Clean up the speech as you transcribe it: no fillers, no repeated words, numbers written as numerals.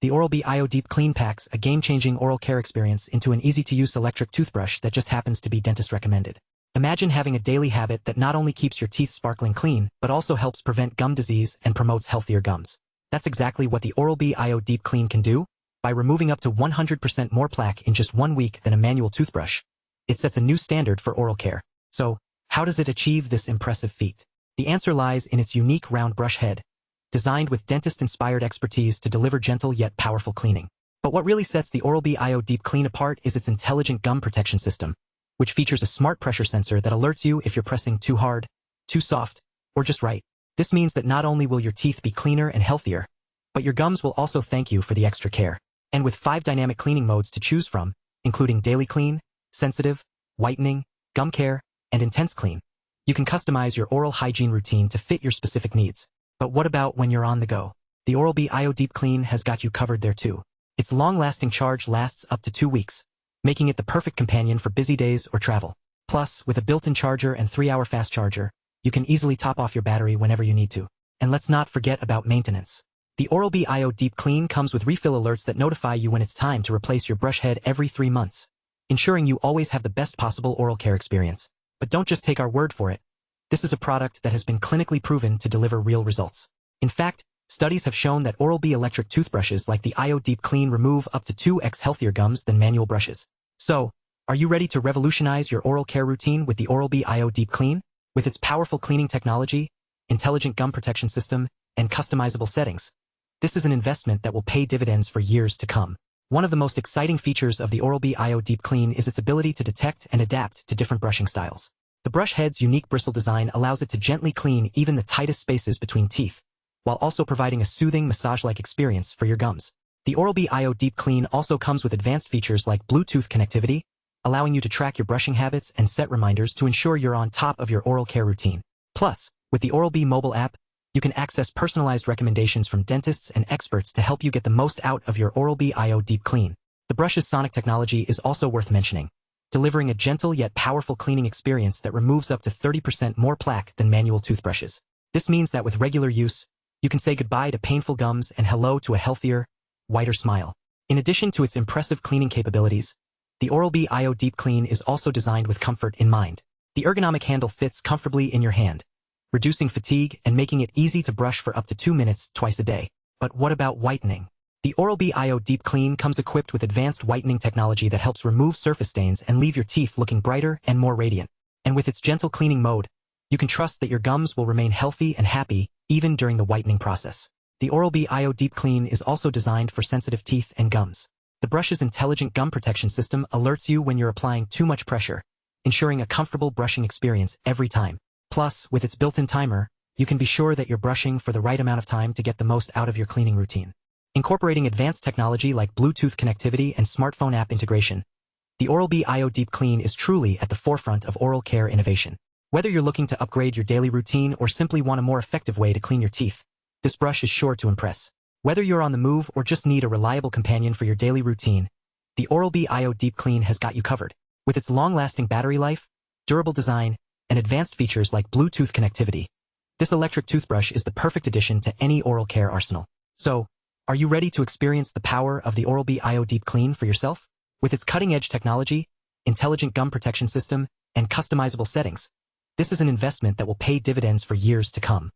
the Oral-B IO Deep Clean packs a game-changing oral care experience into an easy-to-use electric toothbrush that just happens to be dentist recommended. Imagine having a daily habit that not only keeps your teeth sparkling clean, but also helps prevent gum disease and promotes healthier gums. That's exactly what the Oral-B IO Deep Clean can do. By removing up to 100% more plaque in just 1 week than a manual toothbrush, it sets a new standard for oral care. So, how does it achieve this impressive feat? The answer lies in its unique round brush head, designed with dentist-inspired expertise to deliver gentle yet powerful cleaning. But what really sets the Oral-B IO Deep Clean apart is its intelligent gum protection system, which features a smart pressure sensor that alerts you if you're pressing too hard, too soft, or just right. This means that not only will your teeth be cleaner and healthier, but your gums will also thank you for the extra care. And with 5 dynamic cleaning modes to choose from, including Daily Clean, Sensitive, Whitening, Gum Care, and Intense Clean, you can customize your oral hygiene routine to fit your specific needs. But what about when you're on the go? The Oral-B IO Deep Clean has got you covered there too. Its long-lasting charge lasts up to 2 weeks, making it the perfect companion for busy days or travel. Plus, with a built-in charger and 3-hour fast charger, you can easily top off your battery whenever you need to. And let's not forget about maintenance. The Oral-B IO Deep Clean comes with refill alerts that notify you when it's time to replace your brush head every 3 months, ensuring you always have the best possible oral care experience. But don't just take our word for it. This is a product that has been clinically proven to deliver real results. In fact, studies have shown that Oral-B electric toothbrushes like the IO Deep Clean remove up to 2x healthier gums than manual brushes. So, are you ready to revolutionize your oral care routine with the Oral-B IO Deep Clean? With its powerful cleaning technology, intelligent gum protection system, and customizable settings, this is an investment that will pay dividends for years to come. One of the most exciting features of the Oral-B IO Deep Clean is its ability to detect and adapt to different brushing styles. The brush head's unique bristle design allows it to gently clean even the tightest spaces between teeth, while also providing a soothing massage-like experience for your gums. The Oral-B IO Deep Clean also comes with advanced features like Bluetooth connectivity, allowing you to track your brushing habits and set reminders to ensure you're on top of your oral care routine. Plus, with the Oral-B mobile app, you can access personalized recommendations from dentists and experts to help you get the most out of your Oral-B IO Deep Clean. The brush's sonic technology is also worth mentioning, delivering a gentle yet powerful cleaning experience that removes up to 30% more plaque than manual toothbrushes. This means that with regular use, you can say goodbye to painful gums and hello to a healthier, whiter smile. In addition to its impressive cleaning capabilities, the Oral-B IO Deep Clean is also designed with comfort in mind. The ergonomic handle fits comfortably in your hand, reducing fatigue and making it easy to brush for up to 2 minutes twice a day. But what about whitening? The Oral-B IO Deep Clean comes equipped with advanced whitening technology that helps remove surface stains and leave your teeth looking brighter and more radiant. And with its gentle cleaning mode, you can trust that your gums will remain healthy and happy even during the whitening process. The Oral-B IO Deep Clean is also designed for sensitive teeth and gums. The brush's intelligent gum protection system alerts you when you're applying too much pressure, ensuring a comfortable brushing experience every time. Plus, with its built-in timer, you can be sure that you're brushing for the right amount of time to get the most out of your cleaning routine. Incorporating advanced technology like Bluetooth connectivity and smartphone app integration, the Oral-B IO Deep Clean is truly at the forefront of oral care innovation. Whether you're looking to upgrade your daily routine or simply want a more effective way to clean your teeth, this brush is sure to impress. Whether you're on the move or just need a reliable companion for your daily routine, the Oral-B IO Deep Clean has got you covered. With its long-lasting battery life, durable design, and advanced features like Bluetooth connectivity, this electric toothbrush is the perfect addition to any oral care arsenal. So, are you ready to experience the power of the Oral-B IO Deep Clean for yourself? With its cutting-edge technology, intelligent gum protection system, and customizable settings, this is an investment that will pay dividends for years to come.